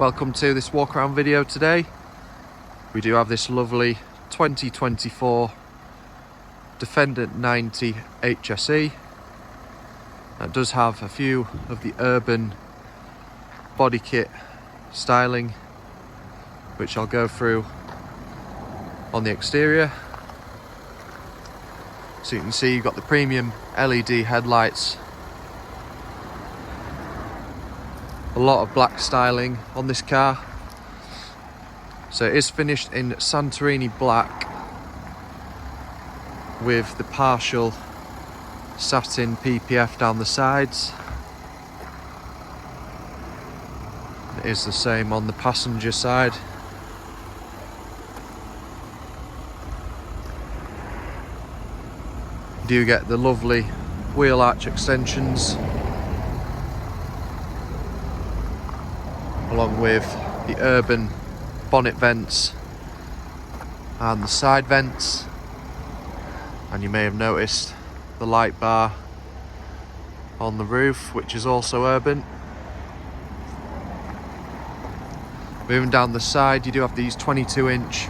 Welcome to this walk around video today. We do have this lovely 2024 Defender 90 HSE. It does have a few of the urban body kit styling, which I'll go through on the exterior. So you can see you've got the premium LED headlights, a lot of black styling on this car. So it is finished in Santorini Black with the partial satin PPF down the sides. It is the same on the passenger side. You do get the lovely wheel arch extensions, along with the urban bonnet vents and the side vents. And you may have noticed the light bar on the roof, which is also urban. Moving down the side, you do have these 22-inch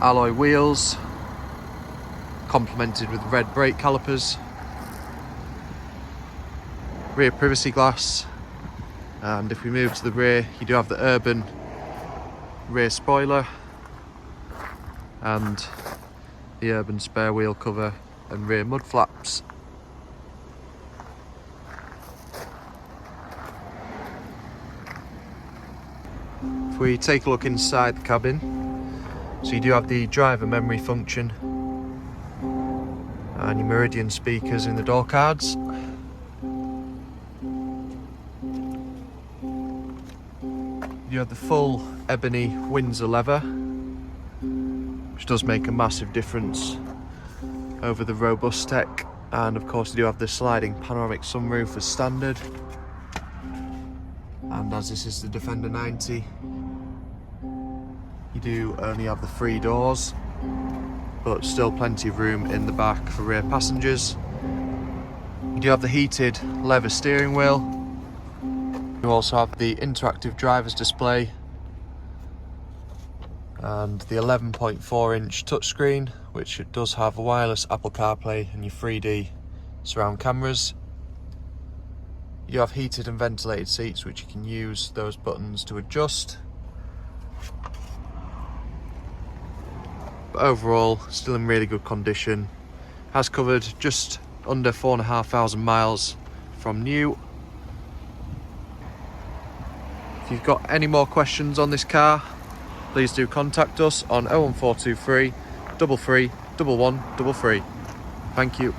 alloy wheels, complemented with red brake calipers, rear privacy glass. And if we move to the rear, you do have the urban rear spoiler and the urban spare wheel cover and rear mud flaps. If we take a look inside the cabin, so you do have the driver memory function and your Meridian speakers in the door cards. You have the full ebony Windsor leather, which does make a massive difference over the robust tech. And of course you do have the sliding panoramic sunroof as standard. And as this is the Defender 90, you do only have the 3 doors, but still plenty of room in the back for rear passengers. You do have the heated leather steering wheel. You also have the interactive driver's display and the 11.4-inch touchscreen, which does have a wireless Apple CarPlay and your 3D surround cameras. You have heated and ventilated seats, which you can use those buttons to adjust. But overall, still in really good condition. Has covered just under 4,500 miles from new. If you've got any more questions on this car, please do contact us on 01423 33 1133. Thank you.